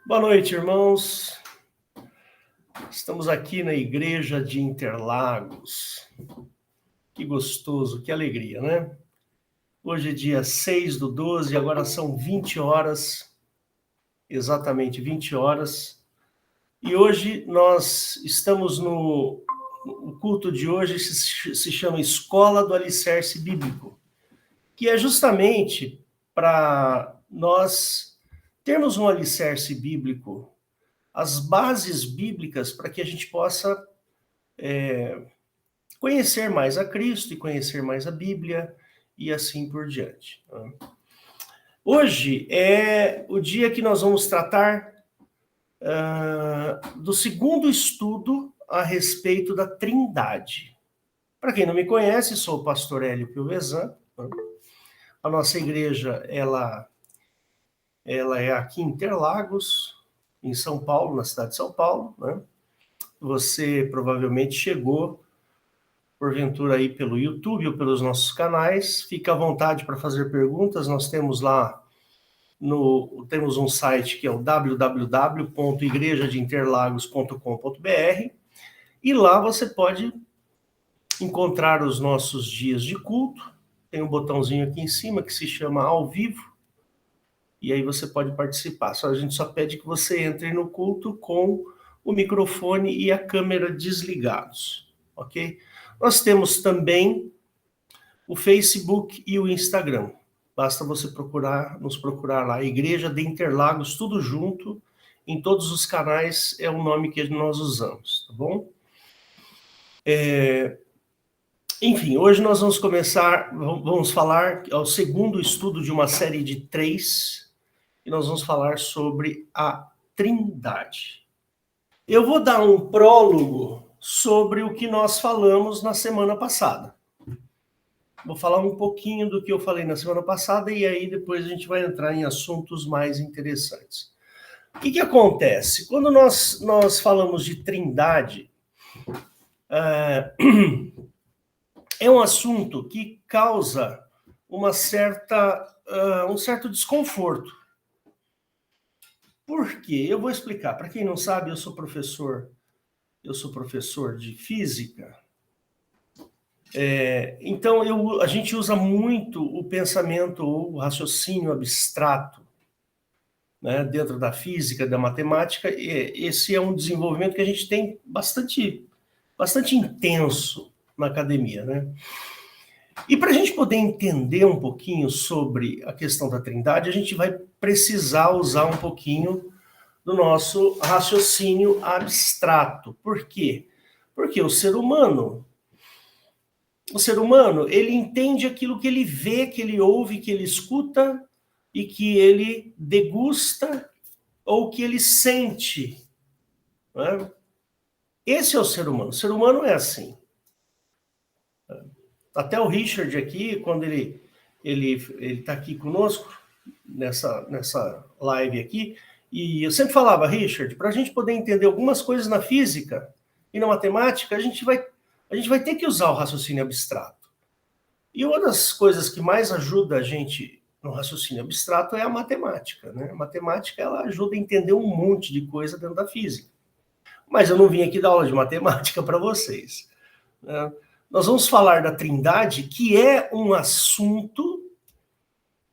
Boa noite, irmãos. Estamos aqui na Igreja de Interlagos. Que gostoso, que alegria, né? Hoje é dia 6/12, agora são 20 horas, exatamente 20 horas. E hoje nós estamos o culto de hoje se chama Escola do Alicerce Bíblico, que é justamente para nós termos um alicerce bíblico, as bases bíblicas para que a gente possa conhecer mais a Cristo e conhecer mais a Bíblia e assim por diante. Hoje é o dia que nós vamos tratar do segundo estudo a respeito da Trindade. Para quem não me conhece, sou o pastor Hélio Piovesan. A nossa igreja ela é aqui em Interlagos, em São Paulo, na cidade de São Paulo, né? Você provavelmente chegou porventura aí pelo YouTube ou pelos nossos canais. Fica à vontade para fazer perguntas. Nós temos lá temos um site que é o www.igrejadeinterlagos.com.br e lá você pode encontrar os nossos dias de culto. Tem um botãozinho aqui em cima que se chama Ao Vivo e aí você pode participar. A gente só pede que você entre no culto com o microfone e a câmera desligados, ok? Nós temos também o Facebook e o Instagram. Basta você nos procurar lá, Igreja de Interlagos, tudo junto, em todos os canais é o nome que nós usamos, tá bom? Enfim, hoje nós vamos falar ao segundo estudo de uma série de 3, e nós vamos falar sobre a Trindade. Eu vou dar um prólogo sobre o que nós falamos na semana passada. Vou falar um pouquinho do que eu falei na semana passada e aí depois a gente vai entrar em assuntos mais interessantes. O que acontece? Quando nós falamos de Trindade, é um assunto que causa um certo desconforto. Por quê? Eu vou explicar. Para quem não sabe, eu sou professor de física. Então, a gente usa muito o pensamento ou o raciocínio abstrato, né, dentro da física, da matemática. Esse é um desenvolvimento que a gente tem bastante intenso na academia, né? E para a gente poder entender um pouquinho sobre a questão da Trindade, a gente vai precisar usar um pouquinho do nosso raciocínio abstrato. Por quê? Porque o ser humano, ele entende aquilo que ele vê, que ele ouve, que ele escuta e que ele degusta ou que ele sente. Né? Esse é o ser humano. O ser humano é assim. Até o Richard aqui, quando ele está aqui conosco, nessa live aqui, e eu sempre falava, Richard, para a gente poder entender algumas coisas na física e na matemática, a gente vai ter que usar o raciocínio abstrato. E uma das coisas que mais ajuda a gente no raciocínio abstrato é a matemática, né? A matemática, ela ajuda a entender um monte de coisa dentro da física. Mas eu não vim aqui dar aula de matemática para vocês, né? Nós vamos falar da Trindade, que é um assunto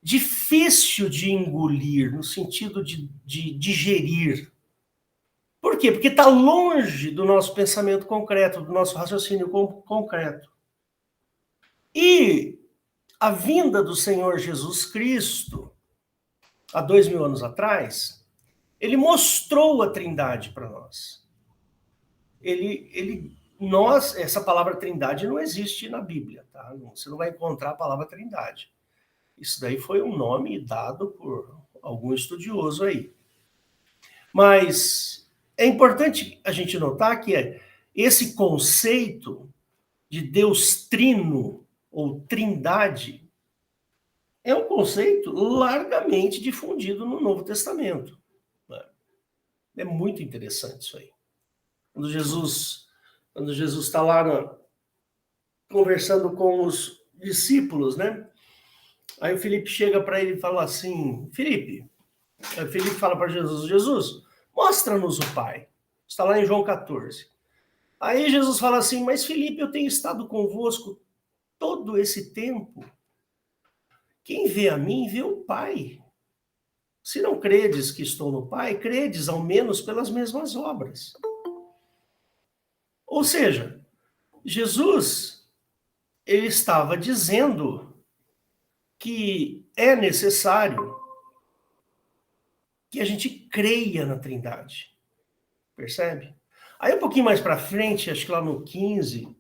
difícil de engolir, no sentido de digerir. Por quê? Porque está longe do nosso pensamento concreto, do nosso raciocínio concreto. E a vinda do Senhor Jesus Cristo, há 2000 anos atrás, ele mostrou a Trindade para nós. Essa palavra Trindade não existe na Bíblia, tá? Você não vai encontrar a palavra Trindade. Isso daí foi um nome dado por algum estudioso aí. Mas é importante a gente notar que esse conceito de Deus trino ou trindade é um conceito largamente difundido no Novo Testamento. É muito interessante isso aí. Quando Jesus está lá conversando com os discípulos, né? Aí o Felipe chega para ele e fala assim, Felipe, Felipe fala para Jesus, Jesus, mostra-nos o Pai. Está lá em João 14. Aí Jesus fala assim, mas Felipe, eu tenho estado convosco todo esse tempo. Quem vê a mim, vê o Pai. Se não credes que estou no Pai, credes ao menos pelas mesmas obras. Ou seja, Jesus, ele estava dizendo que é necessário que a gente creia na Trindade. Percebe? Aí um pouquinho mais para frente, acho que lá no 15,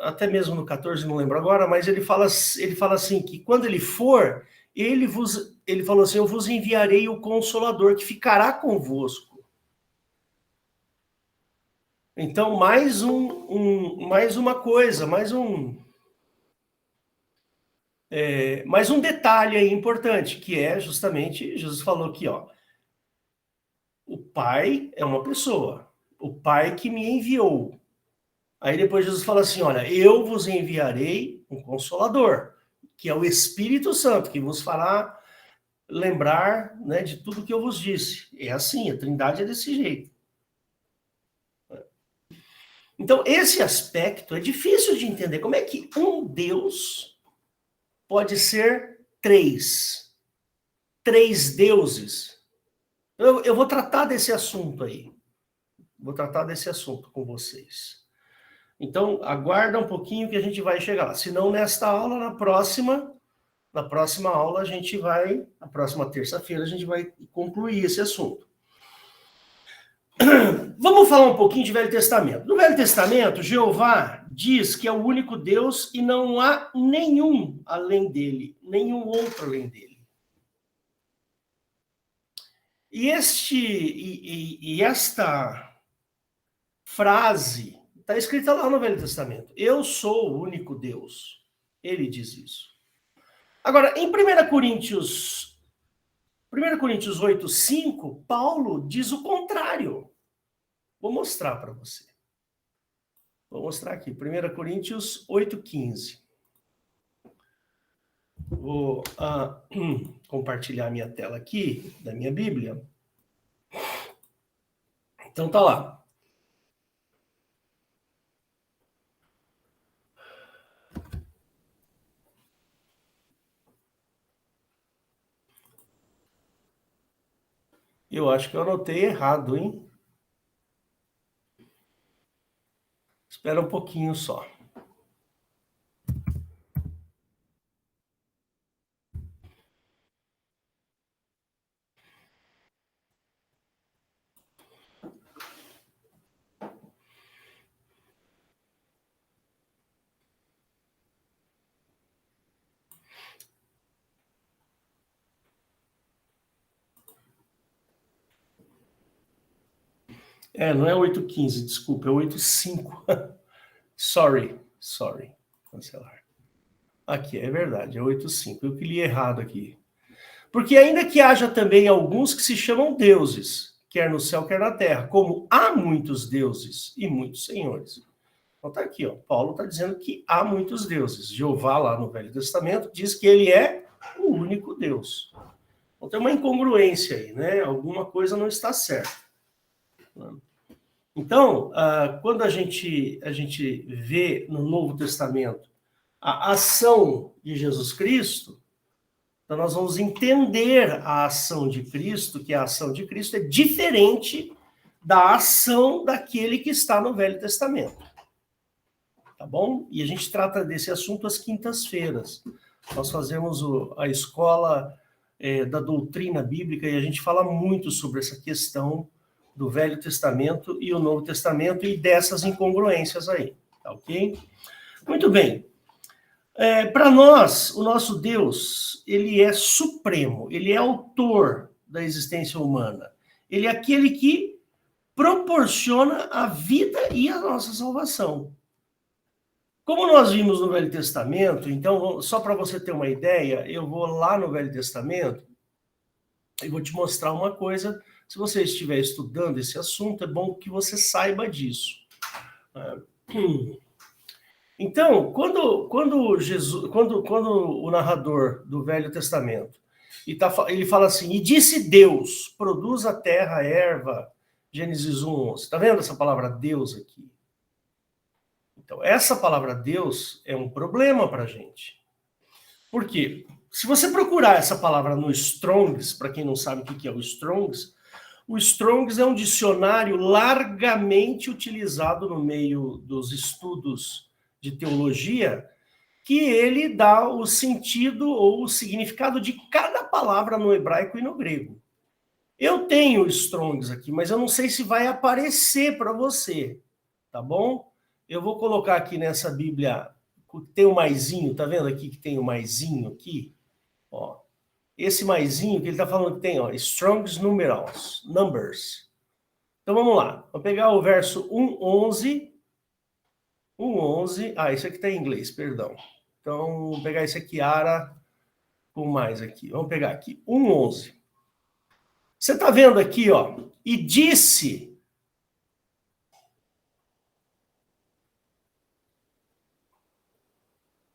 até mesmo no 14, não lembro agora, mas ele fala assim, que quando ele for, ele falou assim, eu vos enviarei o Consolador, que ficará convosco. Então, mais uma coisa, mais um detalhe aí importante, que é justamente, Jesus falou aqui, ó, o Pai é uma pessoa, o Pai que me enviou. Aí depois Jesus fala assim, olha, eu vos enviarei um Consolador, que é o Espírito Santo, que vos fará lembrar, né, de tudo que eu vos disse. É assim, a Trindade é desse jeito. Então, esse aspecto é difícil de entender. Como é que um Deus pode ser três? Três deuses? Eu vou tratar desse assunto aí. Vou tratar desse assunto com vocês. Então, aguarda um pouquinho que a gente vai chegar lá. Se não, nesta aula, na próxima aula, na próxima terça-feira, a gente vai concluir esse assunto. Vamos falar um pouquinho de Velho Testamento. No Velho Testamento, Jeová diz que é o único Deus e não há nenhum além dele, nenhum outro além dele. E esta frase está escrita lá no Velho Testamento. Eu sou o único Deus. Ele diz isso. Agora, em 1 Coríntios 8:5, Paulo diz o contrário. Vou mostrar para você. Vou mostrar aqui, 1 Coríntios 8:15. Vou compartilhar minha tela aqui, da minha Bíblia. Então tá lá. Eu acho que eu anotei errado, hein? Espera um pouquinho só. Não é 8:15, desculpa, é 8:5. Sorry. Cancelar. Aqui, é verdade, é 8:5. Eu que li errado aqui. Porque ainda que haja também alguns que se chamam deuses, quer no céu, quer na terra, como há muitos deuses e muitos senhores. Então tá aqui, ó. Paulo está dizendo que há muitos deuses. Jeová, lá no Velho Testamento, diz que ele é o único Deus. Então tem uma incongruência aí, né? Alguma coisa não está certa. Então, quando a gente vê no Novo Testamento a ação de Jesus Cristo, então nós vamos entender a ação de Cristo, que a ação de Cristo é diferente da ação daquele que está no Velho Testamento. Tá bom? E a gente trata desse assunto às quintas-feiras. Nós fazemos a escola da doutrina bíblica e a gente fala muito sobre essa questão do Velho Testamento e o Novo Testamento e dessas incongruências aí, tá ok? Muito bem. Para nós, o nosso Deus, ele é supremo, ele é autor da existência humana. Ele é aquele que proporciona a vida e a nossa salvação. Como nós vimos no Velho Testamento, então, só para você ter uma ideia, eu vou lá no Velho Testamento e vou te mostrar uma coisa. Se você estiver estudando esse assunto, é bom que você saiba disso. Então, quando o narrador do Velho Testamento, Ele fala assim, e disse Deus, produz a terra erva, Gênesis 1:11. Está vendo essa palavra Deus aqui? Então, essa palavra Deus é um problema para a gente. Por quê? Se você procurar essa palavra no Strongs, para quem não sabe o que é o Strongs é um dicionário largamente utilizado no meio dos estudos de teologia, que ele dá o sentido ou o significado de cada palavra no hebraico e no grego. Eu tenho o Strongs aqui, mas eu não sei se vai aparecer para você, tá bom? Eu vou colocar aqui nessa Bíblia, tem o maisinho, tá vendo aqui que tem o maisinho aqui? Ó, esse maisinho que ele está falando que tem, ó, Strong's Numbers. Então vamos lá, vamos pegar o verso 1:11. 1:11, isso aqui está em inglês, perdão. Então vamos pegar esse aqui, Ara, com mais aqui. Vamos pegar aqui, 1:11. Você está vendo aqui, ó, e disse...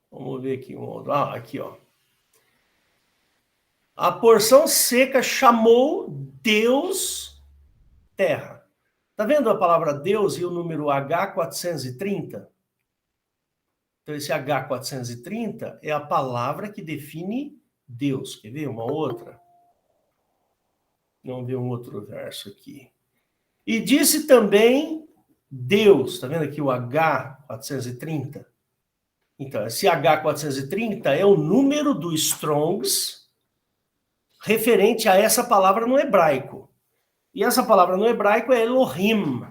Vamos ver aqui um outro. Aqui, ó. A porção seca chamou Deus terra. Tá vendo a palavra Deus e o número H430? Então, esse H430 é a palavra que define Deus. Quer ver uma outra? Vamos ver um outro verso aqui. E disse também Deus. Tá vendo aqui o H430? Então, esse H430 é o número do Strongs referente a essa palavra no hebraico. E essa palavra no hebraico é Elohim.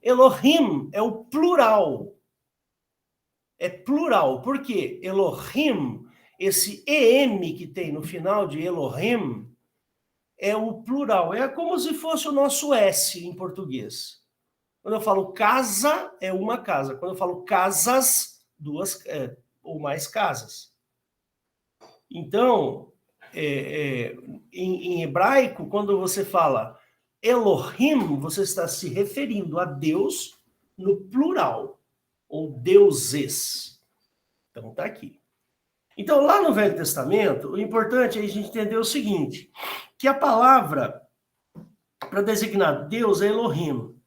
Elohim é o plural. É plural. Por quê? Elohim, esse EM que tem no final de Elohim, é o plural. É como se fosse o nosso S em português. Quando eu falo casa, é uma casa. Quando eu falo casas, duas ou mais casas. Então, em hebraico, quando você fala Elohim, você está se referindo a Deus no plural, ou deuses. Então, está aqui. Então, lá no Velho Testamento, o importante é a gente entender o seguinte, que a palavra para designar Deus é Elohim,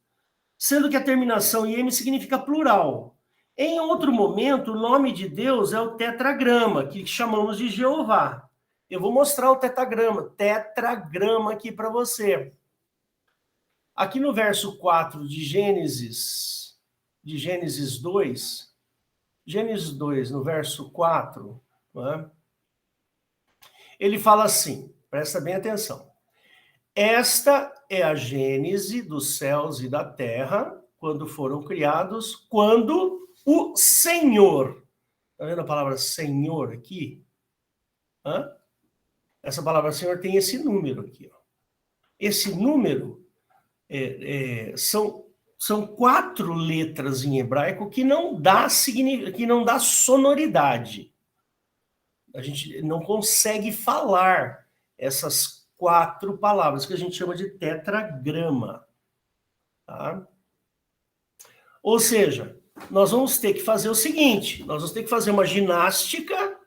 sendo que a terminação em significa plural. Em outro momento, o nome de Deus é o tetragrama, que chamamos de Jeová. Eu vou mostrar o tetragrama aqui para você. Aqui no verso 4 de Gênesis 2, no verso 4, né, ele fala assim, presta bem atenção. Esta é a gênese dos céus e da terra, quando foram criados, quando o Senhor... Está vendo a palavra Senhor aqui? Essa palavra Senhor tem esse número aqui. Ó. Esse número são 4 letras em hebraico que não dá sonoridade. A gente não consegue falar essas 4 palavras que a gente chama de tetragrama. Tá? Ou seja, nós vamos ter que fazer o seguinte, nós vamos ter que fazer uma ginástica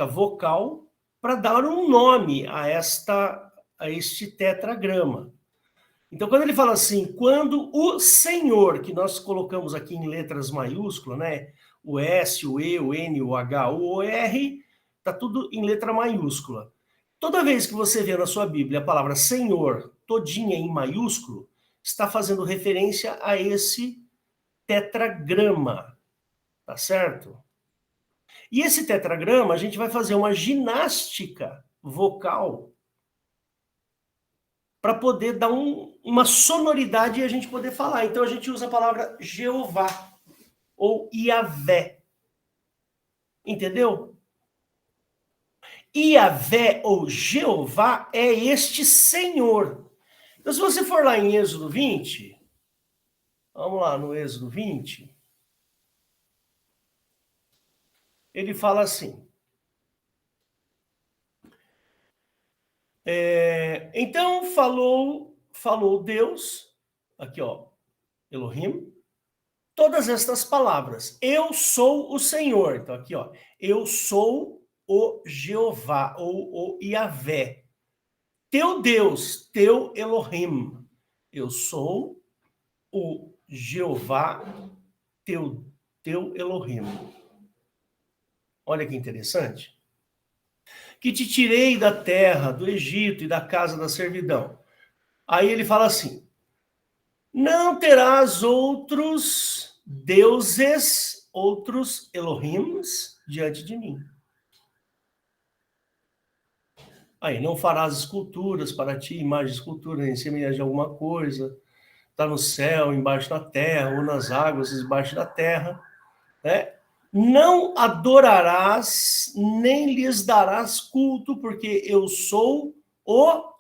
vocal para dar um nome a este tetragrama. Então, quando ele fala assim, quando o Senhor, que nós colocamos aqui em letras maiúsculas, né? O S, o E, o N, o H, o R, está tudo em letra maiúscula. Toda vez que você vê na sua Bíblia a palavra Senhor todinha em maiúsculo, está fazendo referência a esse tetragrama, tá certo? E esse tetragrama, a gente vai fazer uma ginástica vocal para poder dar uma sonoridade e a gente poder falar. Então, a gente usa a palavra Jeová ou Iavé. Entendeu? Iavé ou Jeová é este Senhor. Então, se você for lá em Êxodo 20, vamos lá no Êxodo 20, ele fala assim, então falou Deus, aqui ó, Elohim, todas estas palavras, eu sou o Senhor, então aqui ó, eu sou o Jeová, ou o Yahvé. Teu Deus, teu Elohim. Eu sou o Jeová, teu Elohim. Olha que interessante. Que te tirei da terra, do Egito e da casa da servidão. Aí ele fala assim: não terás outros deuses, outros Elohims diante de mim. Aí, não farás esculturas para ti, imagem de escultura, em semelhança de alguma coisa, está no céu, embaixo da terra, ou nas águas, embaixo da terra, né? Não adorarás, nem lhes darás culto, porque eu sou o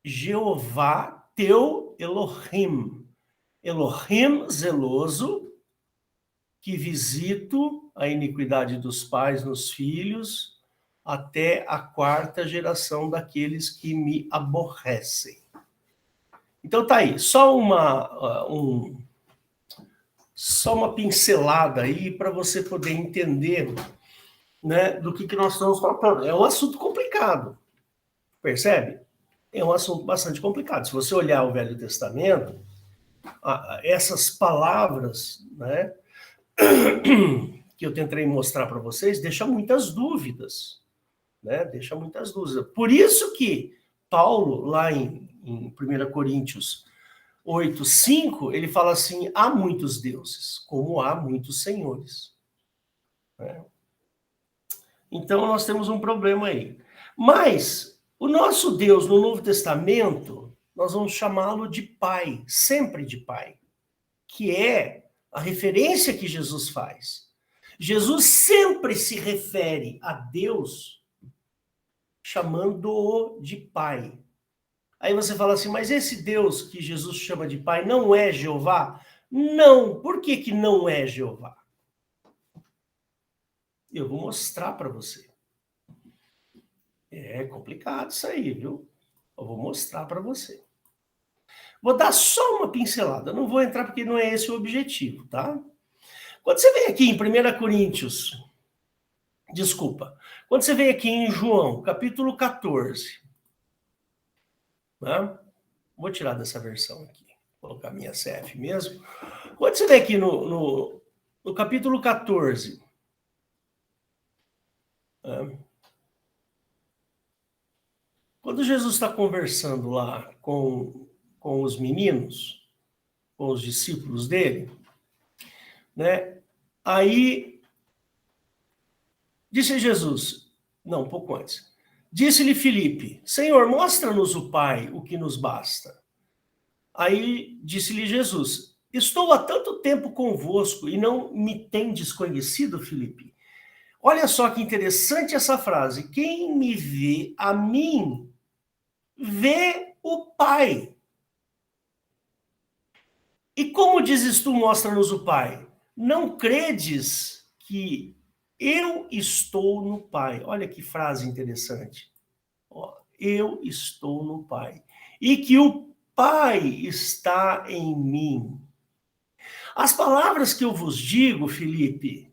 Jeová, teu Elohim. Elohim zeloso, que visito a iniquidade dos pais nos filhos, até a quarta geração daqueles que me aborrecem. Então tá aí, só uma pincelada aí para você poder entender, né, do que nós estamos falando. É um assunto complicado, percebe? É um assunto bastante complicado. Se você olhar o Velho Testamento, essas palavras, né, que eu tentei mostrar para vocês, deixa muitas dúvidas, né? Deixa muitas dúvidas. Por isso que Paulo, lá em 1 Coríntios 8:5, ele fala assim: há muitos deuses, como há muitos senhores. Né? Então, nós temos um problema aí. Mas, o nosso Deus, no Novo Testamento, nós vamos chamá-lo de Pai, sempre de Pai, que é a referência que Jesus faz. Jesus sempre se refere a Deus chamando-o de Pai. Aí você fala assim, mas esse Deus que Jesus chama de Pai não é Jeová? Não. Por que que não é Jeová? Eu vou mostrar para você. É complicado isso aí, viu? Eu vou mostrar para você. Vou dar só uma pincelada. Não vou entrar porque não é esse o objetivo, tá? Quando você vem aqui em 1 Coríntios, desculpa, quando você vem aqui em João, capítulo 14, né? Vou tirar dessa versão aqui, vou colocar minha CF mesmo. Quando você vem aqui no capítulo 14, né? Quando Jesus está conversando lá com os meninos, com os discípulos dele, né? Aí disse Jesus, não, um pouco antes, disse-lhe Filipe, Senhor, mostra-nos o Pai, o que nos basta. Aí disse-lhe Jesus, estou há tanto tempo convosco e não me tendes conhecido, Filipe? Olha só que interessante essa frase, quem me vê a mim, vê o Pai. E como dizes tu, mostra-nos o Pai? Não credes que eu estou no Pai? Olha que frase interessante. Eu estou no Pai. E que o Pai está em mim. As palavras que eu vos digo, Filipe,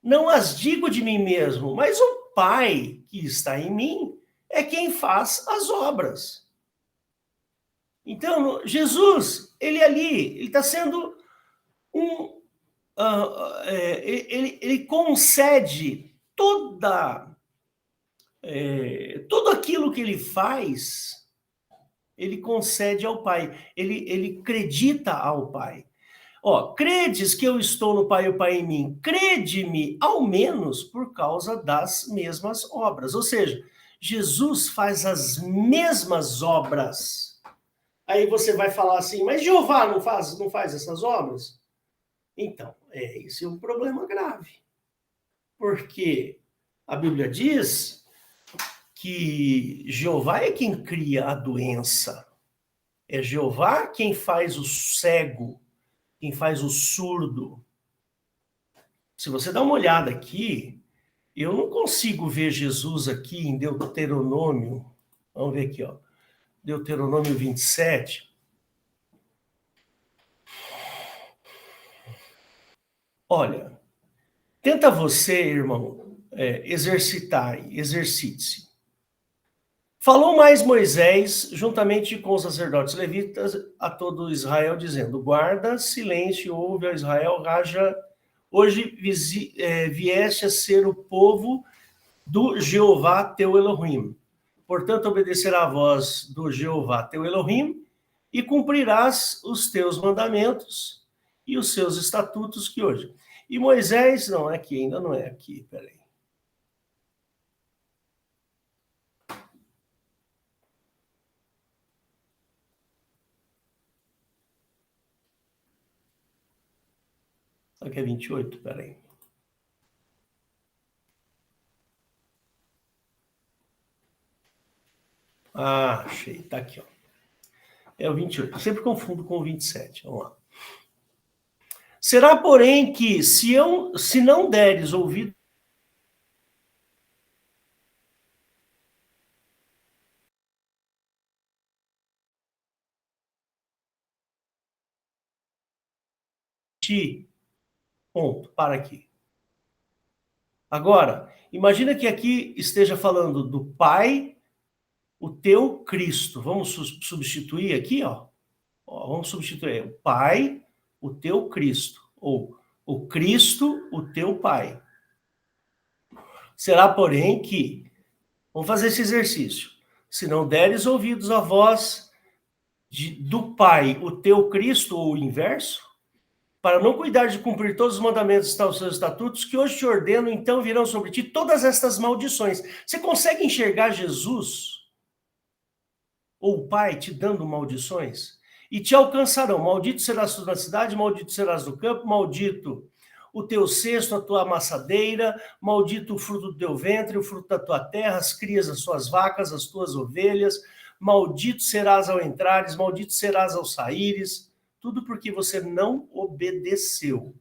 não as digo de mim mesmo, mas o Pai que está em mim é quem faz as obras. Então, Jesus, ele está sendo ele concede tudo aquilo que ele faz, ele concede ao Pai, ele acredita ao Pai. Credes que eu estou no Pai e o Pai em mim, crede-me ao menos por causa das mesmas obras. Ou seja, Jesus faz as mesmas obras. Aí você vai falar assim, mas Jeová não faz essas obras? Então, esse é um problema grave. Porque a Bíblia diz que Jeová é quem cria a doença. É Jeová quem faz o cego, quem faz o surdo. Se você dá uma olhada aqui, eu não consigo ver Jesus aqui em Deuteronômio. Vamos ver aqui, ó. Deuteronômio 27. Olha, tenta você, irmão, exercite-se. Falou mais Moisés, juntamente com os sacerdotes levitas, a todo Israel, dizendo: guarda silêncio, ouve a Israel, raja, hoje vieste a ser o povo do Jeová teu Elohim. Portanto, obedecerá a voz do Jeová teu Elohim, e cumprirás os teus mandamentos e os seus estatutos que hoje. E Moisés, não é aqui, ainda não é aqui, peraí. Aqui é 28, peraí. Ah, achei, tá aqui, ó. É o 28, eu sempre confundo com o 27, vamos lá. Será, porém, que se não deres ouvido ti, ponto, para aqui. Agora, imagina que aqui esteja falando do Pai, o teu Cristo. Vamos substituir aqui, ó. Vamos substituir o Pai, o teu Cristo. Ou o Cristo, o teu Pai. Será, porém, que... Vamos fazer esse exercício. Se não deres ouvidos à voz do Pai, o teu Cristo, ou o inverso, para não cuidar de cumprir todos os mandamentos e os seus estatutos, que hoje te ordeno, então virão sobre ti todas estas maldições. Você consegue enxergar Jesus, ou o Pai, te dando maldições? E te alcançarão. Maldito serás tu na cidade, maldito serás no campo, maldito o teu cesto, a tua amassadeira, maldito o fruto do teu ventre, o fruto da tua terra, as crias das suas vacas, as tuas ovelhas, maldito serás ao entrares, maldito serás ao saíres, tudo porque você não obedeceu.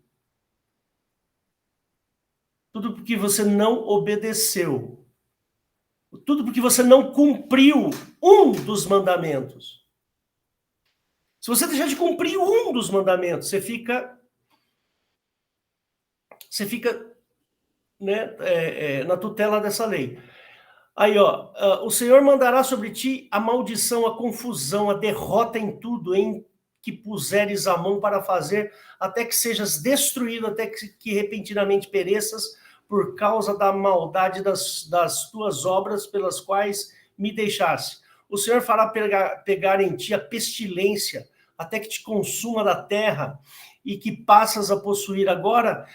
Tudo porque você não obedeceu. Tudo porque você não cumpriu um dos mandamentos. Se você deixar de cumprir um dos mandamentos, você fica né, na tutela dessa lei. Aí, ó, o Senhor mandará sobre ti a maldição, a confusão, a derrota em tudo, em que puseres a mão para fazer, até que sejas destruído, até que repentinamente pereças, por causa da maldade das tuas obras pelas quais me deixaste. O Senhor fará pegar em ti a pestilência, até que te consuma da terra, e que passas a possuir agora...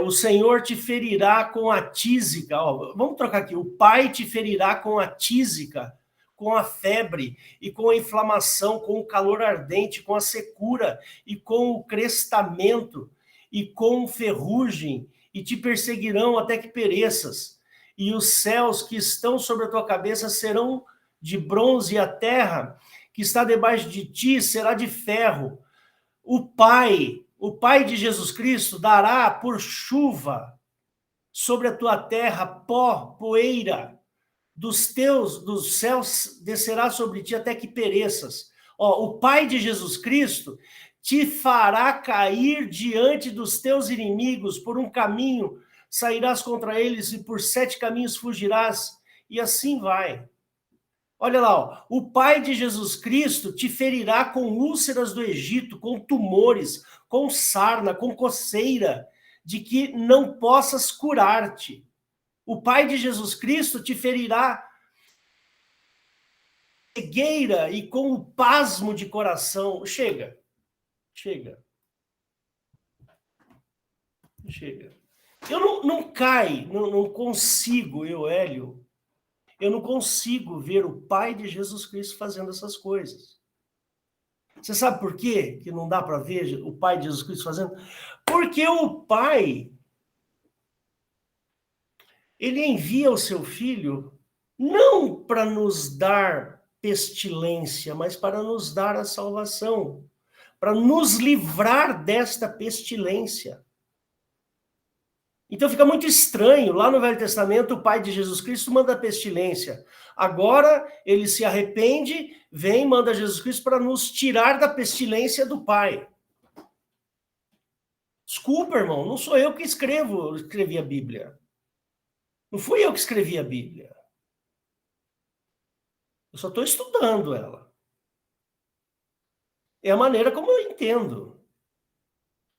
o Senhor te ferirá com a tísica. Ó, vamos trocar aqui. O Pai te ferirá com a tísica, com a febre, e com a inflamação, com o calor ardente, com a secura, e com o crestamento, e com ferrugem, e te perseguirão até que pereças. E os céus que estão sobre a tua cabeça serão de bronze, e a terra que está debaixo de ti será de ferro. O Pai de Jesus Cristo dará por chuva sobre a tua terra pó, poeira, dos céus descerá sobre ti até que pereças. Ó, o Pai de Jesus Cristo te fará cair diante dos teus inimigos, por um caminho sairás contra eles e por 7 caminhos fugirás, e assim vai. Olha lá, ó, o Pai de Jesus Cristo te ferirá com úlceras do Egito, com tumores, com sarna, com coceira, de que não possas curar-te. O Pai de Jesus Cristo te ferirá cegueira e com o pasmo de coração. Chega. Eu não consigo, Hélio, eu não consigo ver o Pai de Jesus Cristo fazendo essas coisas. Você sabe por quê que não dá para ver o Pai de Jesus Cristo fazendo? Porque o Pai, ele envia o seu Filho não para nos dar pestilência, mas para nos dar a salvação, para nos livrar desta pestilência. Então fica muito estranho, lá no Velho Testamento o Pai de Jesus Cristo manda a pestilência. Agora ele se arrepende, vem, manda Jesus Cristo para nos tirar da pestilência do Pai. Desculpa, irmão, não sou eu que escrevi a Bíblia. Não fui eu que escrevi a Bíblia. Eu só estou estudando ela. É a maneira como eu entendo.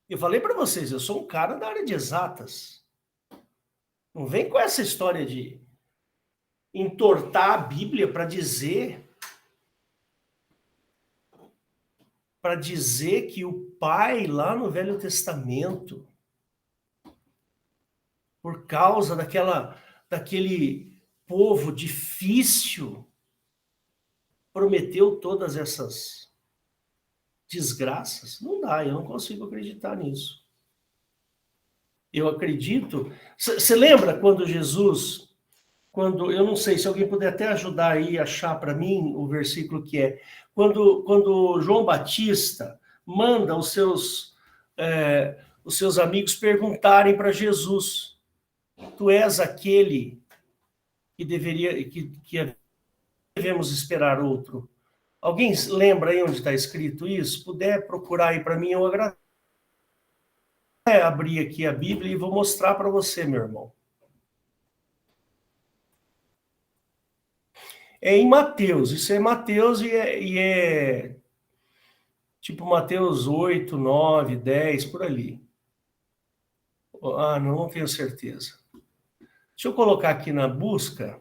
Eu falei para vocês, eu sou um cara da área de exatas. Não vem com essa história de entortar a Bíblia para dizer que o pai lá no Velho Testamento, por causa daquele povo difícil, prometeu todas essas desgraças. Não dá, eu não consigo acreditar nisso. Eu acredito... Você lembra quando Jesus... eu não sei, se alguém puder até ajudar aí a achar para mim o versículo que é... Quando João Batista manda os seus amigos perguntarem para Jesus: tu és aquele que devemos esperar outro. Alguém lembra aí onde está escrito isso? Puder procurar aí para mim, eu agradeço. Abrir aqui a Bíblia e vou mostrar para você, meu irmão. É em Mateus, isso é Mateus e é tipo Mateus 8, 9, 10, por ali. Ah, não tenho certeza. Deixa eu colocar aqui na busca.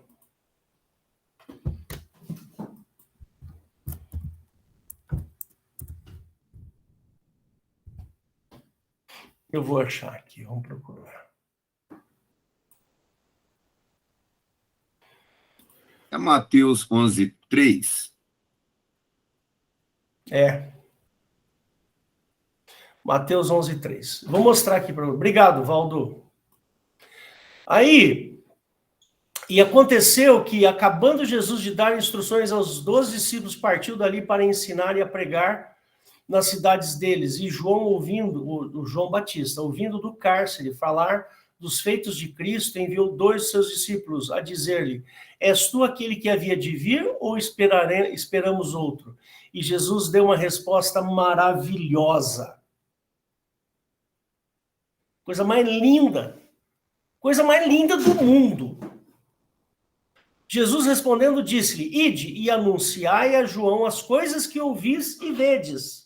Eu vou achar aqui, vamos procurar. É Mateus 11, 3. É. Mateus 11, 3. Vou mostrar aqui para você. Obrigado, Valdo. Aí, e aconteceu que, acabando Jesus de dar instruções aos 12 discípulos, partiu dali para ensinar e a pregar nas cidades deles. E João, o João Batista, ouvindo do cárcere falar dos feitos de Cristo, enviou 2 de seus discípulos a dizer-lhe: és tu aquele que havia de vir ou esperamos outro? E Jesus deu uma resposta maravilhosa. Coisa mais linda do mundo. Jesus respondendo disse-lhe: ide e anunciai a João as coisas que ouvis e vedes.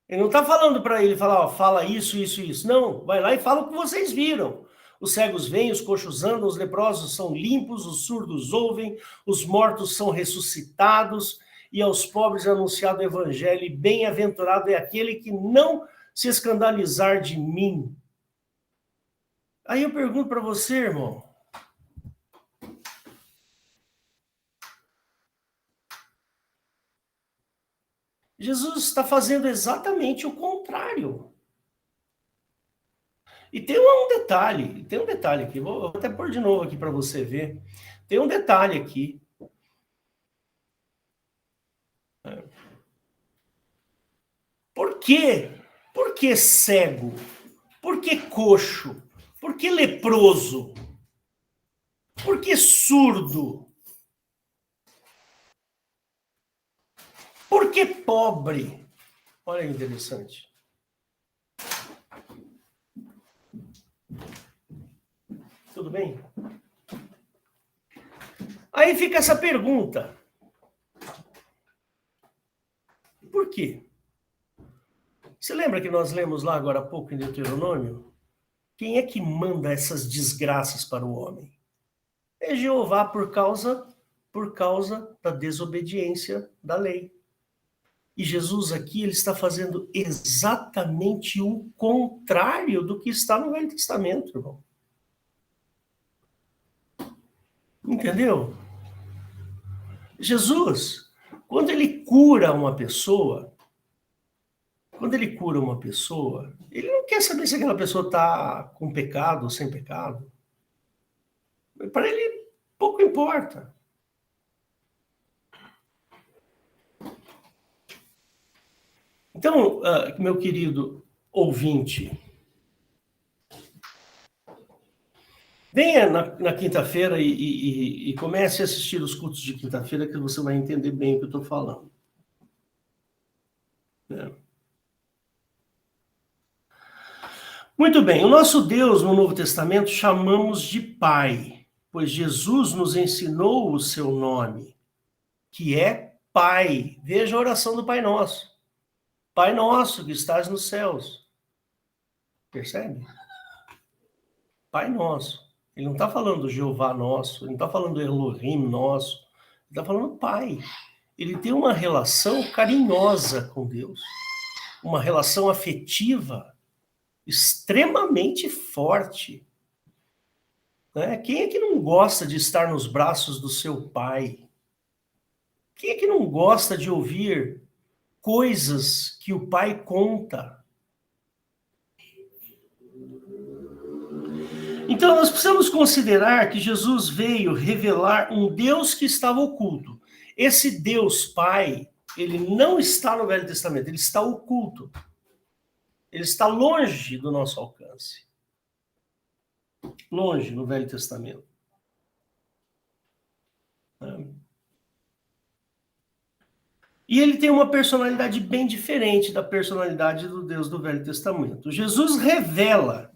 Ele não está falando para ele falar, ó, fala isso, isso, isso. Não, vai lá e fala o que vocês viram. Os cegos vêm, os coxos andam, os leprosos são limpos, os surdos ouvem, os mortos são ressuscitados, e aos pobres é anunciado o evangelho, e bem-aventurado é aquele que não se escandalizar de mim. Aí eu pergunto para você, irmão, Jesus está fazendo exatamente o contrário. E tem um detalhe aqui, vou até pôr de novo aqui para você ver. Tem um detalhe aqui. Por quê? Por que cego? Por que coxo? Por que leproso? Por que surdo? Por que pobre? Olha que interessante. Tudo bem? Aí fica essa pergunta. Por quê? Você lembra que nós lemos lá agora há pouco em Deuteronômio? Quem é que manda essas desgraças para o homem? É Jeová por causa da desobediência da lei. E Jesus aqui, ele está fazendo exatamente o contrário do que está no Velho Testamento, irmão. Entendeu? Jesus, quando ele cura uma pessoa, ele não quer saber se aquela pessoa está com pecado ou sem pecado. Para ele, pouco importa. Então, meu querido ouvinte, venha na quinta-feira e comece a assistir os cultos de quinta-feira, que você vai entender bem o que eu estou falando. Muito bem, o nosso Deus no Novo Testamento chamamos de Pai, pois Jesus nos ensinou o seu nome, que é Pai. Veja a oração do Pai Nosso. Pai nosso que estás nos céus. Percebe? Pai nosso. Ele não está falando do Jeová nosso, ele não está falando do Elohim nosso, ele está falando Pai. Ele tem uma relação carinhosa com Deus, uma relação afetiva extremamente forte. Né? Quem é que não gosta de estar nos braços do seu pai? Quem é que não gosta de ouvir coisas que o pai conta? Então, nós precisamos considerar que Jesus veio revelar um Deus que estava oculto. Esse Deus Pai, ele não está no Velho Testamento, ele está oculto. Ele está longe do nosso alcance. Longe no Velho Testamento. E ele tem uma personalidade bem diferente da personalidade do Deus do Velho Testamento. Jesus revela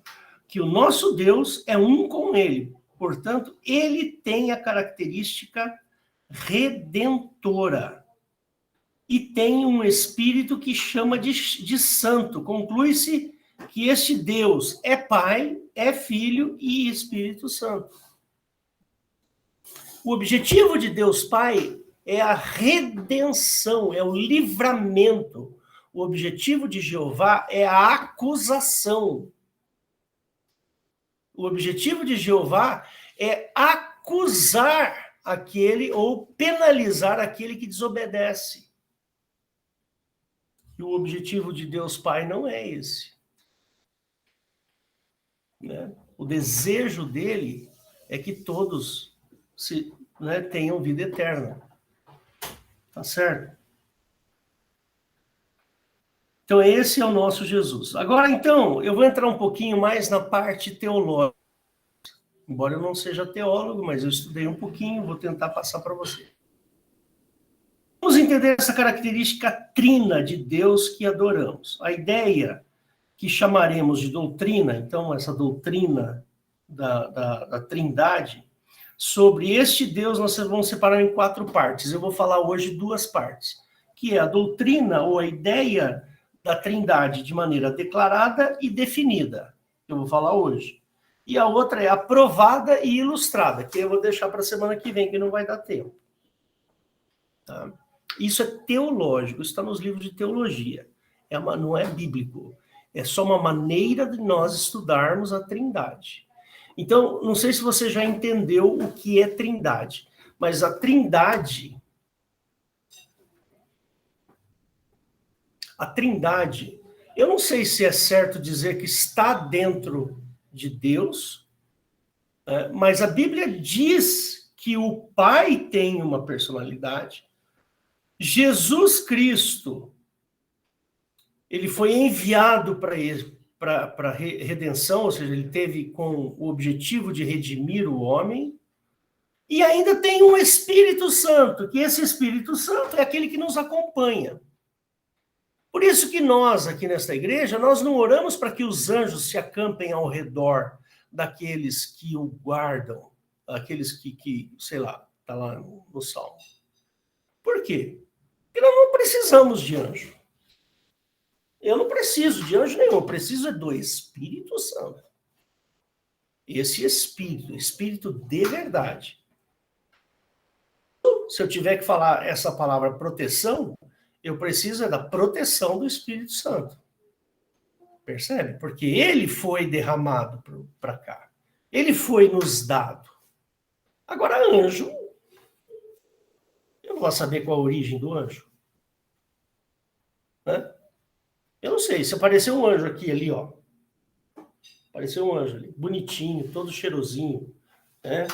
que o nosso Deus é um com ele. Portanto, ele tem a característica redentora. E tem um espírito que chama de santo. Conclui-se que este Deus é Pai, é Filho e Espírito Santo. O objetivo de Deus Pai é a redenção, é o livramento. O objetivo de Jeová é a acusação. O objetivo de Jeová é acusar aquele ou penalizar aquele que desobedece. E o objetivo de Deus Pai não é esse. Né? O desejo dele é que todos tenham vida eterna. Tá certo? Então, esse é o nosso Jesus. Agora, então, eu vou entrar um pouquinho mais na parte teológica. Embora eu não seja teólogo, mas eu estudei um pouquinho, vou tentar passar para você. Vamos entender essa característica trina de Deus que adoramos. A ideia que chamaremos de doutrina, então, essa doutrina da Trindade, sobre este Deus nós vamos separar em 4 partes. Eu vou falar hoje 2 partes, que é a doutrina ou a ideia da Trindade de maneira declarada e definida. Eu vou falar hoje. E a outra é aprovada e ilustrada, que eu vou deixar para a semana que vem, que não vai dar tempo. Tá? Isso é teológico, isso está nos livros de teologia. Não é bíblico. É só uma maneira de nós estudarmos a Trindade. Então, não sei se você já entendeu o que é Trindade, mas a Trindade, eu não sei se é certo dizer que está dentro de Deus, mas a Bíblia diz que o Pai tem uma personalidade. Jesus Cristo, ele foi enviado para redenção, ou seja, ele teve com o objetivo de redimir o homem, e ainda tem um Espírito Santo, que esse Espírito Santo é aquele que nos acompanha. Por isso que nós, aqui nesta igreja, nós não oramos para que os anjos se acampem ao redor daqueles que o guardam, aqueles que sei lá, está lá no Salmo. Por quê? Porque nós não precisamos de anjo. Eu não preciso de anjo nenhum, eu preciso do Espírito Santo. Esse Espírito de verdade. Se eu tiver que falar essa palavra proteção, eu preciso da proteção do Espírito Santo. Percebe? Porque ele foi derramado para cá. Ele foi nos dado. Agora, anjo, eu não vou saber qual a origem do anjo. Né? Eu não sei, se aparecer um anjo aqui, ali, ó. Apareceu um anjo ali, bonitinho, todo cheirosinho, né?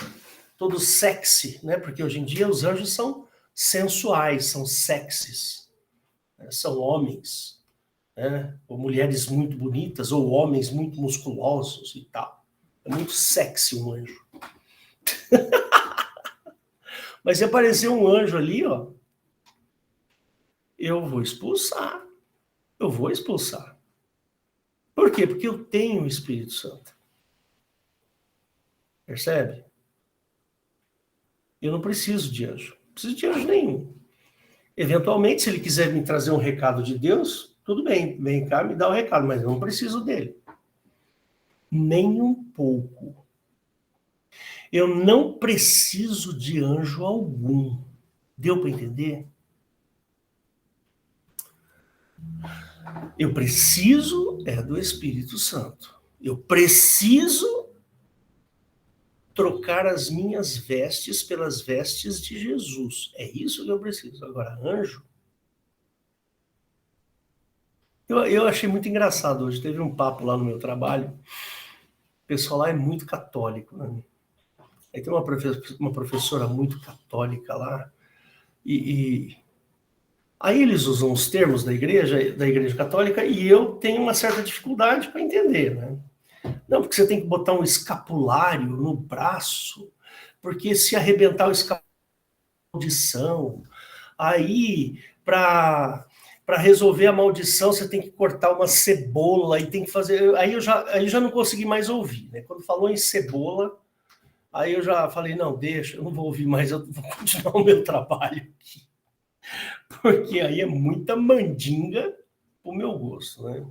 Todo sexy, né? Porque hoje em dia os anjos são sensuais, são sexys. Né? São homens, né? Ou mulheres muito bonitas, ou homens muito musculosos e tal. É muito sexy um anjo. Mas se aparecer um anjo ali, ó, eu vou expulsar. Eu vou expulsar. Por quê? Porque eu tenho o Espírito Santo. Percebe? Eu não preciso de anjo. Não preciso de anjo nenhum. Eventualmente, se ele quiser me trazer um recado de Deus, tudo bem, vem cá, me dá o recado, mas eu não preciso dele. Nem um pouco. Eu não preciso de anjo algum. Deu para entender? Eu preciso do Espírito Santo. Eu preciso trocar as minhas vestes pelas vestes de Jesus. É isso que eu preciso. Agora, anjo. Eu achei muito engraçado hoje. Teve um papo lá no meu trabalho. O pessoal lá é muito católico, né? Aí tem uma professora muito católica lá. E aí eles usam os termos da igreja católica, e eu tenho uma certa dificuldade para entender, né? Não, porque você tem que botar um escapulário no braço, porque se arrebentar o escapulário, maldição. Aí, para resolver a maldição, você tem que cortar uma cebola e tem que fazer. Aí eu já não consegui mais ouvir, né? Quando falou em cebola, aí eu já falei, não, deixa, eu não vou ouvir mais, eu vou continuar o meu trabalho aqui. Porque aí é muita mandinga pro meu gosto, né?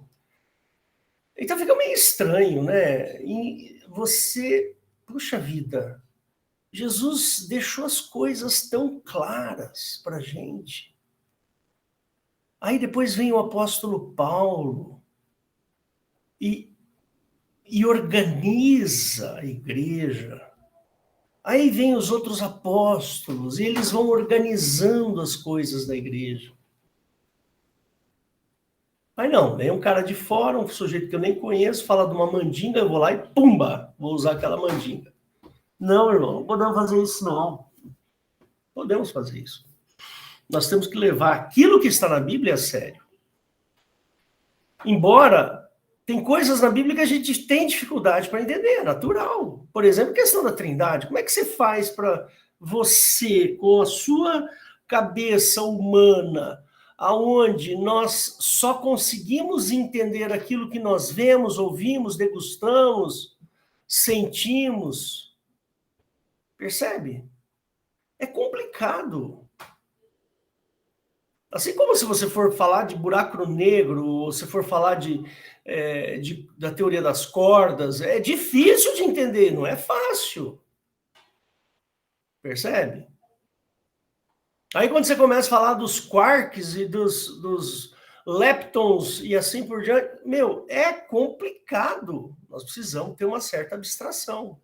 Então fica meio estranho, né? E você, puxa vida, Jesus deixou as coisas tão claras para a gente. Aí depois vem o apóstolo Paulo e organiza a igreja. Aí vem os outros apóstolos e eles vão organizando as coisas da igreja. Mas não, vem um cara de fora, um sujeito que eu nem conheço, fala de uma mandinga, eu vou lá e pumba, vou usar aquela mandinga. Não, irmão, não podemos fazer isso, não. Podemos fazer isso. Nós temos que levar aquilo que está na Bíblia a sério. Embora tem coisas na Bíblia que a gente tem dificuldade para entender, é natural. Por exemplo, a questão da Trindade. Como é que você faz para você, com a sua cabeça humana, aonde nós só conseguimos entender aquilo que nós vemos, ouvimos, degustamos, sentimos? Percebe? É complicado. Assim como se você for falar de buraco negro, ou se for falar da teoria das cordas, é difícil de entender, não é fácil. Percebe? Aí quando você começa a falar dos quarks e dos leptons e assim por diante, é complicado. Nós precisamos ter uma certa abstração.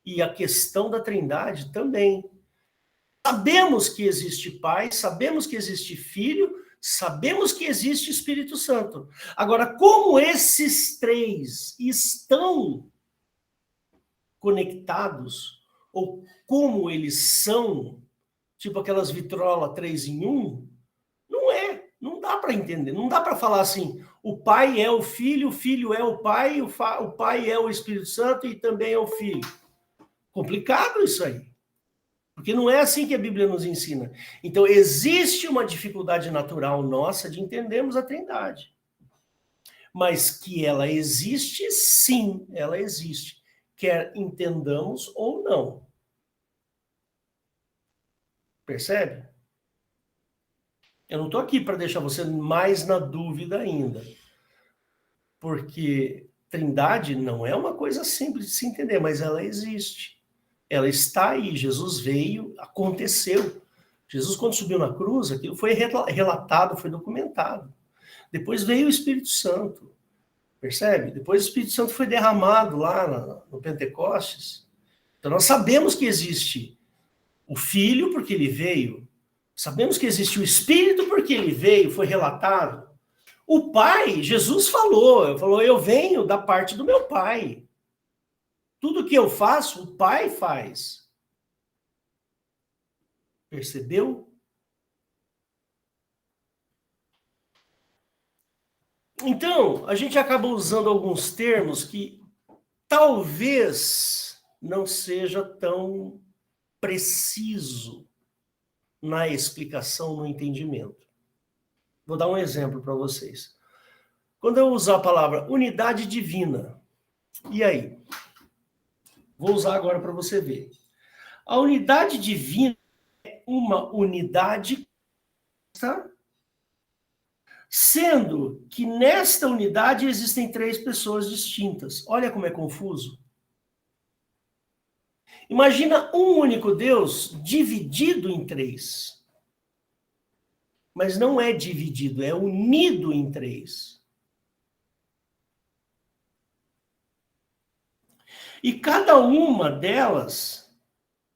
E a questão da Trindade também. Sabemos que existe Pai, sabemos que existe Filho, sabemos que existe Espírito Santo. Agora, como esses três estão conectados, ou como eles são, tipo aquelas vitrola 3 em 1, não dá para entender, não dá para falar assim, o Pai é o Filho é o Pai, o Pai é o Espírito Santo e também é o Filho. Complicado isso aí. Porque não é assim que a Bíblia nos ensina. Então, existe uma dificuldade natural nossa de entendermos a Trindade. Mas que ela existe, sim, ela existe. Quer entendamos ou não. Percebe? Eu não estou aqui para deixar você mais na dúvida ainda. Porque Trindade não é uma coisa simples de se entender, mas ela existe. Ela está aí. Jesus veio, aconteceu. Jesus, quando subiu na cruz, aquilo foi relatado, foi documentado. Depois veio o Espírito Santo, percebe? Depois o Espírito Santo foi derramado lá no Pentecostes. Então nós sabemos que existe o Filho, porque ele veio. Sabemos que existe o Espírito, porque ele veio, foi relatado. O Pai, Jesus falou, eu venho da parte do meu Pai. Tudo que eu faço, o Pai faz. Percebeu? Então, a gente acaba usando alguns termos que talvez não seja tão preciso na explicação, no entendimento. Vou dar um exemplo para vocês. Quando eu usar a palavra unidade divina, e aí? Vou usar agora para você ver. A unidade divina é uma unidade, sendo que nesta unidade existem 3 pessoas distintas. Olha como é confuso. Imagina um único Deus dividido em 3. Mas não é dividido, é unido em 3. E cada uma delas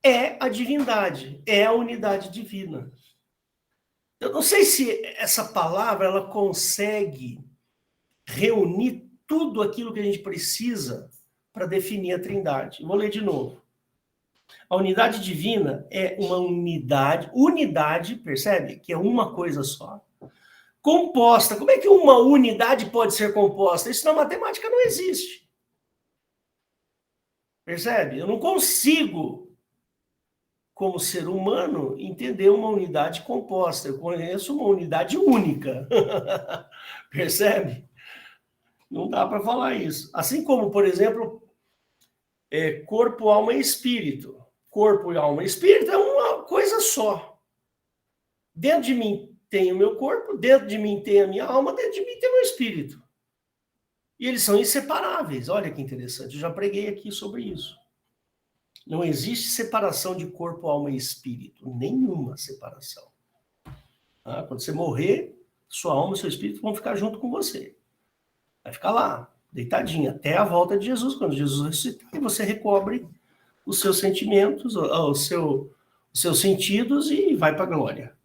é a divindade, é a unidade divina. Eu não sei se essa palavra ela consegue reunir tudo aquilo que a gente precisa para definir a Trindade. Vou ler de novo. A unidade divina é uma unidade, percebe? Que é uma coisa só. Composta. Como é que uma unidade pode ser composta? Isso na matemática não existe. Percebe? Eu não consigo, como ser humano, entender uma unidade composta. Eu conheço uma unidade única. Percebe? Não dá para falar isso. Assim como, por exemplo, corpo, alma e espírito. Corpo, alma e espírito é uma coisa só. Dentro de mim tem o meu corpo, dentro de mim tem a minha alma, dentro de mim tem o meu espírito. E eles são inseparáveis. Olha que interessante. Eu já preguei aqui sobre isso. Não existe separação de corpo, alma e espírito. Nenhuma separação. Tá? Quando você morrer, sua alma e seu espírito vão ficar junto com você. Vai ficar lá, deitadinha, até a volta de Jesus, quando Jesus ressuscitar, e você recobre os seus sentimentos, os seus sentidos e vai para a glória.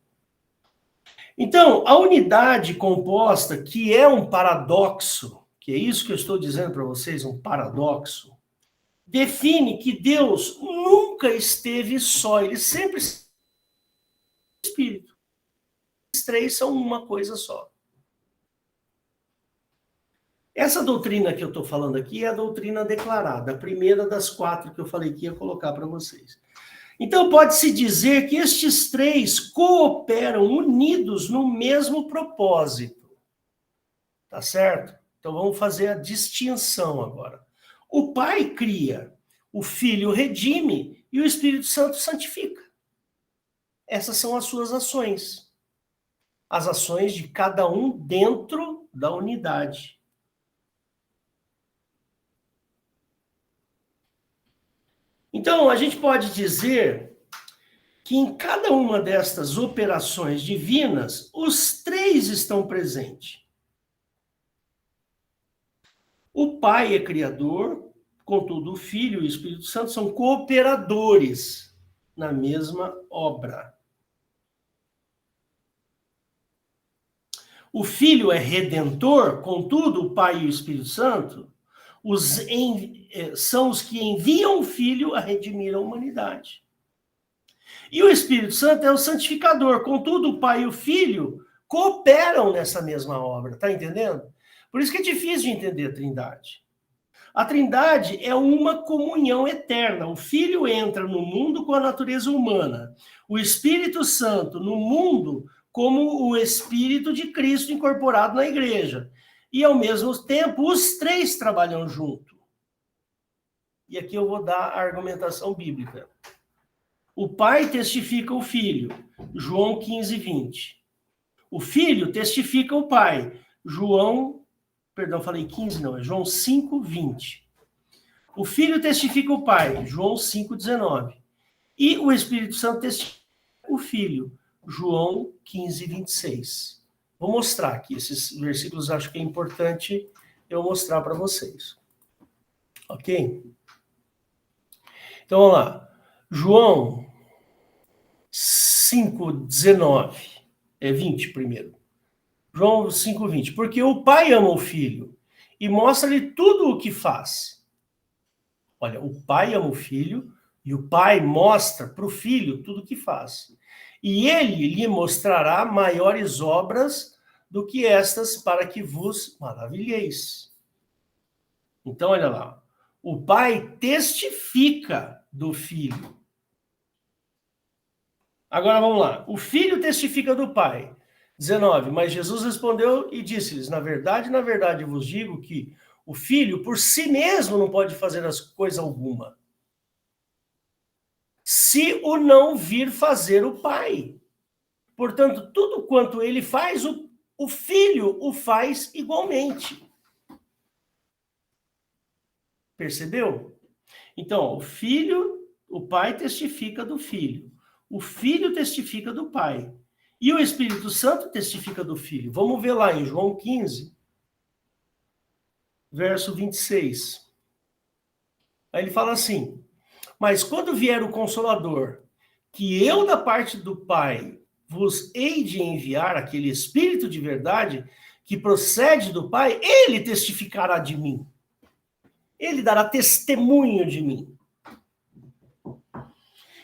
Então, a unidade composta, que é um paradoxo, que é isso que eu estou dizendo para vocês, um paradoxo, define que Deus nunca esteve só, ele sempre esteve no Espírito. Os 3 são uma coisa só. Essa doutrina que eu estou falando aqui é a doutrina declarada, a primeira das 4 que eu falei que ia colocar para vocês. Então, pode-se dizer que estes 3 cooperam unidos no mesmo propósito. Tá certo? Então, vamos fazer a distinção agora. O Pai cria, o Filho redime e o Espírito Santo santifica. Essas são as suas ações. As ações de cada um dentro da unidade. Então, a gente pode dizer que em cada uma destas operações divinas, os 3 estão presentes. O Pai é criador, contudo, o Filho e o Espírito Santo são cooperadores na mesma obra. O Filho é redentor, contudo, o Pai e o Espírito Santo são os que enviam o Filho a redimir a humanidade. E o Espírito Santo é o santificador, contudo, o Pai e o Filho cooperam nessa mesma obra, tá entendendo? Por isso que é difícil de entender a Trindade. A Trindade é uma comunhão eterna. O Filho entra no mundo com a natureza humana. O Espírito Santo no mundo como o Espírito de Cristo incorporado na igreja. E, ao mesmo tempo, os 3 trabalham junto. E aqui eu vou dar a argumentação bíblica. O Pai testifica o Filho, João 15, 20. O Filho testifica o Pai, João 5, 20. O Filho testifica o Pai, João 5, 19. E o Espírito Santo testifica o Filho, João 15, 26. Vou mostrar aqui, esses versículos acho que é importante eu mostrar para vocês. Ok? Então, vamos lá. João 5, 19. 20 primeiro. João 5, 20. Porque o Pai ama o Filho e mostra-lhe tudo o que faz. Olha, o Pai ama o Filho e o Pai mostra para o Filho tudo o que faz. E ele lhe mostrará maiores obras do que estas, para que vos maravilheis. Então, olha lá. O Pai testifica do Filho. Agora, vamos lá. O Filho testifica do Pai. 19. Mas Jesus respondeu e disse-lhes: na verdade vos digo que o filho por si mesmo não pode fazer as coisas alguma, se o não vir fazer o pai. Portanto, tudo quanto ele faz, o filho o faz igualmente. Percebeu? Então, o pai testifica do filho. O filho testifica do pai. E o Espírito Santo testifica do filho. Vamos ver lá em João 15, verso 26. Aí ele fala assim: mas quando vier o Consolador, que eu da parte do Pai vos hei de enviar, aquele Espírito de verdade, que procede do Pai, ele testificará de mim. Ele dará testemunho de mim.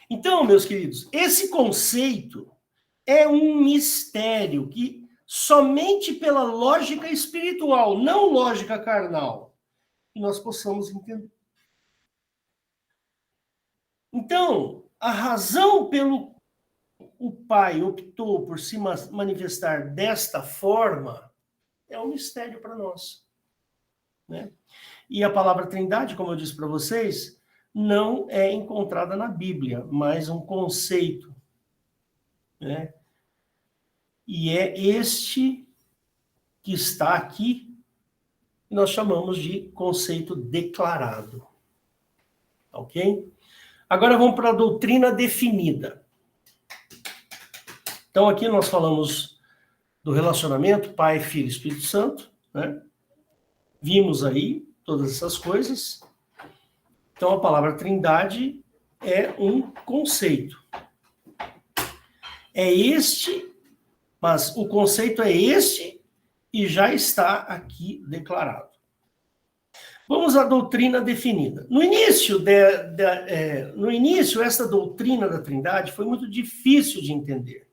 Então, meus queridos, esse conceito é um mistério que somente pela lógica espiritual, não lógica carnal, que nós possamos entender. Então, a razão pelo o Pai optou por se manifestar desta forma é um mistério para nós, né? E a palavra Trindade, como eu disse para vocês, não é encontrada na Bíblia, mas um conceito, né? E é este que está aqui, que nós chamamos de conceito declarado. Ok? Agora vamos para a doutrina definida. Então aqui nós falamos do relacionamento Pai, Filho e Espírito Santo, né? Vimos aí todas essas coisas. Então a palavra Trindade é um conceito. É este, mas o conceito é este e já está aqui declarado. Vamos à doutrina definida. No início, esta doutrina da Trindade foi muito difícil de entender,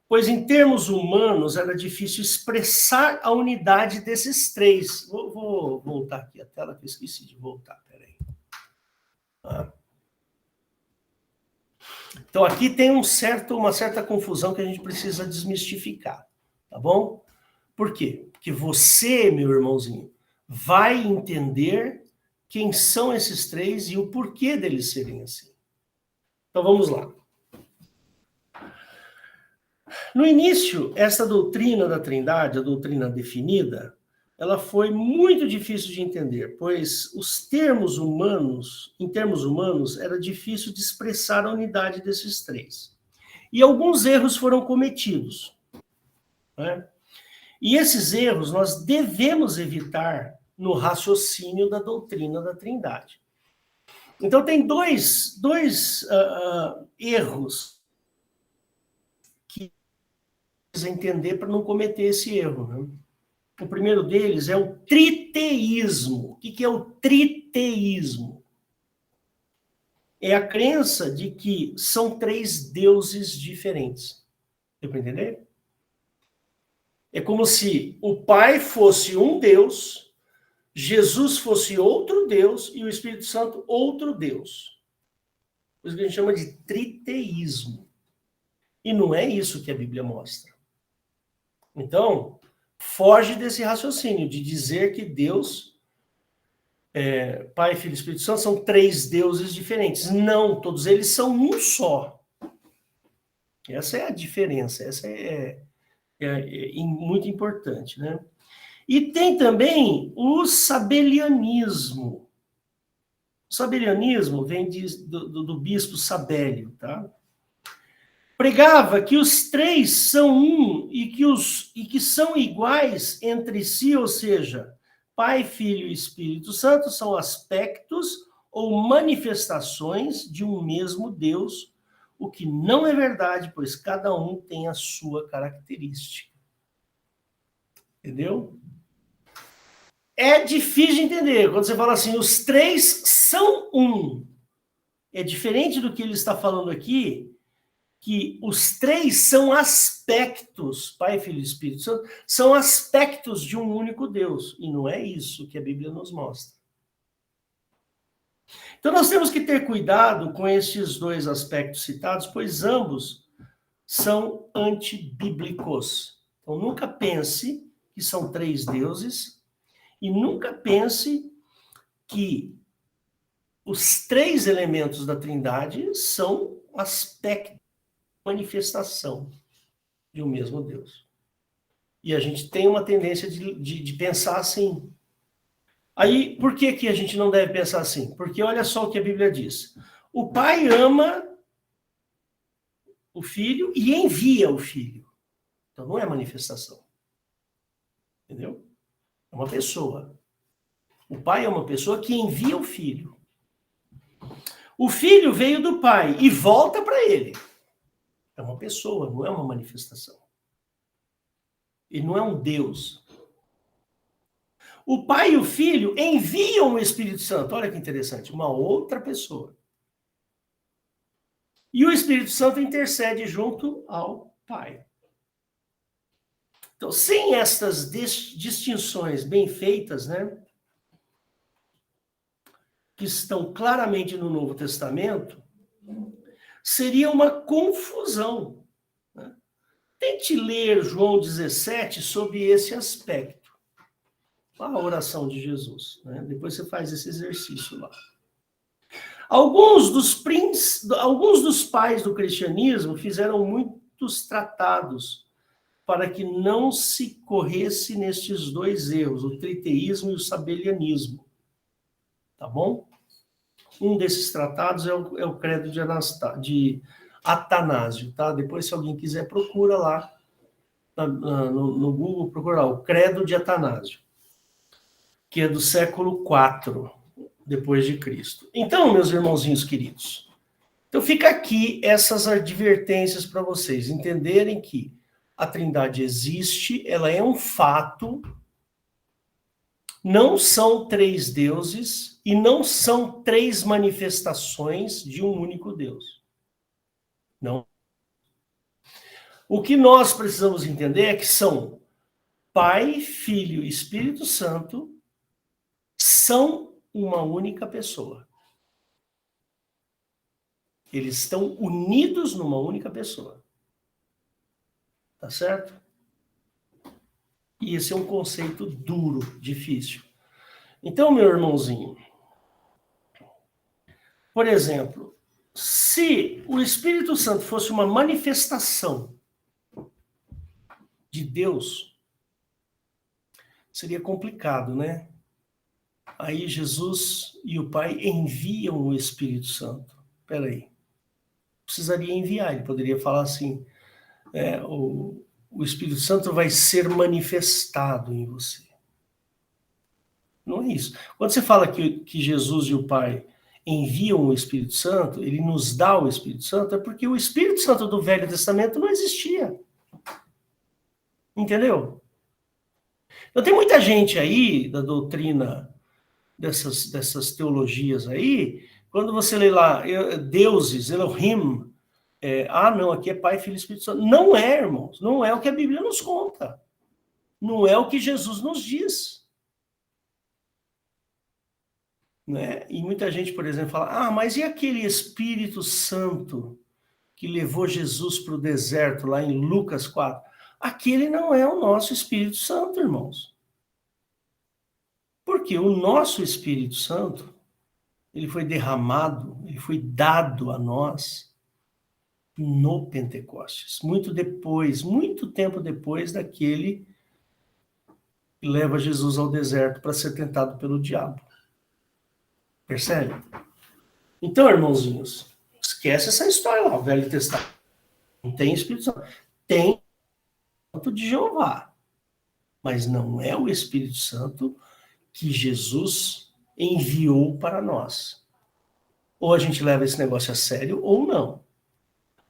pois em termos humanos era difícil expressar a unidade desses três. Vou voltar aqui a tela, que eu esqueci de voltar, peraí. Então aqui tem uma certa confusão que a gente precisa desmistificar, tá bom? Por quê? Porque você, meu irmãozinho, vai entender quem são esses três e o porquê deles serem assim. Então vamos lá. No início, essa doutrina da Trindade, a doutrina definida, ela foi muito difícil de entender, pois em termos humanos, era difícil de expressar a unidade desses três. E alguns erros foram cometidos, né? E esses erros nós devemos evitar no raciocínio da doutrina da Trindade. Então, tem dois erros que precisa entender para não cometer esse erro, né? O primeiro deles é o triteísmo. O que é o triteísmo? É a crença de que são três deuses diferentes. Deu para entender? É como se o Pai fosse um Deus, Jesus fosse outro Deus e o Espírito Santo outro Deus. Por isso que a gente chama de triteísmo. E não é isso que a Bíblia mostra. Então, foge desse raciocínio de dizer que Deus, Pai, Filho e Espírito Santo, são três deuses diferentes. Não, todos eles são um só. Essa é a diferença, essa é muito importante, né? E tem também o sabelianismo. O sabelianismo vem do bispo Sabélio, tá? Pregava que os três são um e que são iguais entre si, ou seja, Pai, Filho e Espírito Santo são aspectos ou manifestações de um mesmo Deus, o que não é verdade, pois cada um tem a sua característica. Entendeu? É difícil de entender. Quando você fala assim, os três são um. É diferente do que ele está falando aqui, que os três são aspectos, Pai, Filho e Espírito Santo, são aspectos de um único Deus. E não é isso que a Bíblia nos mostra. Então nós temos que ter cuidado com esses dois aspectos citados, pois ambos são antibíblicos. Então, nunca pense que são 3 deuses e nunca pense que os 3 elementos da Trindade são aspecto, manifestação de um mesmo Deus. E a gente tem uma tendência de pensar assim. Aí, por que a gente não deve pensar assim? Porque olha só o que a Bíblia diz. O Pai ama o Filho e envia o Filho. Então, não é manifestação. Entendeu? É uma pessoa. O Pai é uma pessoa que envia o Filho. O Filho veio do Pai e volta para ele. É uma pessoa, não é uma manifestação. Ele não é um Deus. O Pai e o Filho enviam o Espírito Santo. Olha que interessante, uma outra pessoa. E o Espírito Santo intercede junto ao Pai. Então, sem estas distinções bem feitas, né, que estão claramente no Novo Testamento, seria uma confusão. Né? Tente ler João 17 sob esse aspecto. A oração de Jesus. Né? Depois você faz esse exercício lá. Alguns dos pais do cristianismo fizeram muitos tratados para que não se corresse nestes 2 erros, o triteísmo e o sabelianismo. Tá bom? Um desses tratados é o Credo de Atanásio, tá? Depois, se alguém quiser, procura lá no Google, procura lá, o Credo de Atanásio, que é do século IV depois de Cristo. Então, meus irmãozinhos queridos, então fica aqui essas advertências para vocês entenderem que a Trindade existe, ela é um fato, não são 3 deuses e não são 3 manifestações de um único Deus. Não. O que nós precisamos entender é que são Pai, Filho e Espírito Santo são uma única pessoa. Eles estão unidos numa única pessoa. Tá certo? E esse é um conceito duro, difícil. Então, meu irmãozinho, por exemplo, se o Espírito Santo fosse uma manifestação de Deus, seria complicado, né? Aí Jesus e o Pai enviam o Espírito Santo. Espera aí. Precisaria enviar, ele poderia falar assim, o Espírito Santo vai ser manifestado em você. Não é isso. Quando você fala que Jesus e o Pai enviam o Espírito Santo, ele nos dá o Espírito Santo, é porque o Espírito Santo do Velho Testamento não existia. Entendeu? Então tem muita gente aí da doutrina dessas teologias aí, quando você lê lá deuses, Elohim, não, aqui é Pai, Filho e Espírito Santo. Não é, irmãos, não é o que a Bíblia nos conta. Não é o que Jesus nos diz. Né? E muita gente, por exemplo, fala, mas e aquele Espírito Santo que levou Jesus para o deserto, lá em Lucas 4? Aquele não é o nosso Espírito Santo, irmãos. Porque o nosso Espírito Santo, ele foi derramado, ele foi dado a nós no Pentecostes. Muito tempo depois daquele que leva Jesus ao deserto para ser tentado pelo diabo. Percebe? Então, irmãozinhos, esquece essa história lá, o Velho Testamento. Não tem Espírito Santo. Tem o Santo de Jeová. Mas não é o Espírito Santo que Jesus enviou para nós. Ou a gente leva esse negócio a sério, ou não.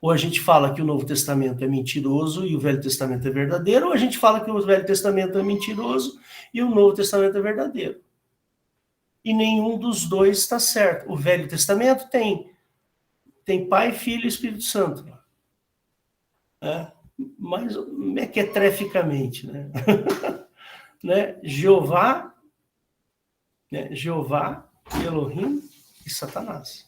Ou a gente fala que o Novo Testamento é mentiroso e o Velho Testamento é verdadeiro, ou a gente fala que o Velho Testamento é mentiroso e o Novo Testamento é verdadeiro. E nenhum dos dois está certo. O Velho Testamento tem Pai, Filho e Espírito Santo. Mas mequetreficamente, né? Né? Jeová, Elohim e Satanás.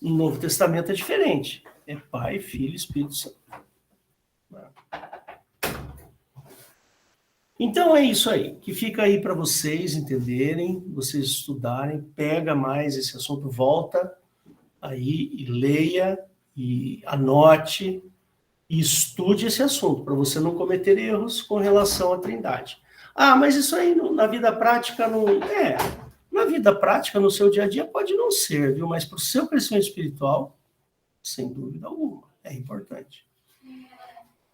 No Novo Testamento é diferente. É Pai, Filho e Espírito Santo. Então é isso aí, que fica aí para vocês entenderem, vocês estudarem, pega mais esse assunto, volta aí e leia, e anote, e estude esse assunto, para você não cometer erros com relação à Trindade. Ah, mas isso aí na vida prática não... Na vida prática, no seu dia a dia, pode não ser, viu? Mas para o seu crescimento espiritual, sem dúvida alguma, é importante.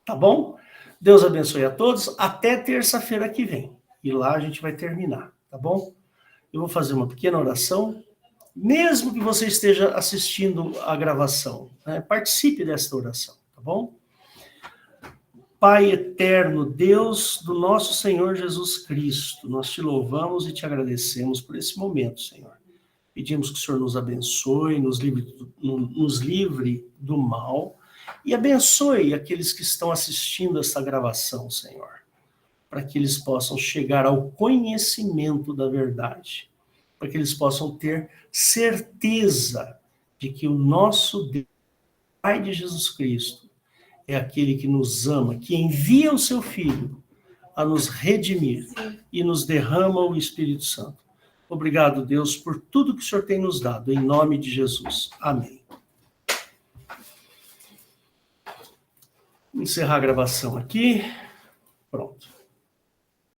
Tá bom? Deus abençoe a todos. Até terça-feira que vem. E lá a gente vai terminar, tá bom? Eu vou fazer uma pequena oração. Mesmo que você esteja assistindo a gravação, né? Participe desta oração, tá bom? Pai eterno, Deus do nosso Senhor Jesus Cristo, nós te louvamos e te agradecemos por esse momento, Senhor. Pedimos que o Senhor nos abençoe, nos livre do mal e abençoe aqueles que estão assistindo essa gravação, Senhor, para que eles possam chegar ao conhecimento da verdade, para que eles possam ter certeza de que o nosso Deus, Pai de Jesus Cristo, é aquele que nos ama, que envia o seu Filho a nos redimir e nos derrama o Espírito Santo. Obrigado, Deus, por tudo que o Senhor tem nos dado, em nome de Jesus. Amém. Vou encerrar a gravação aqui.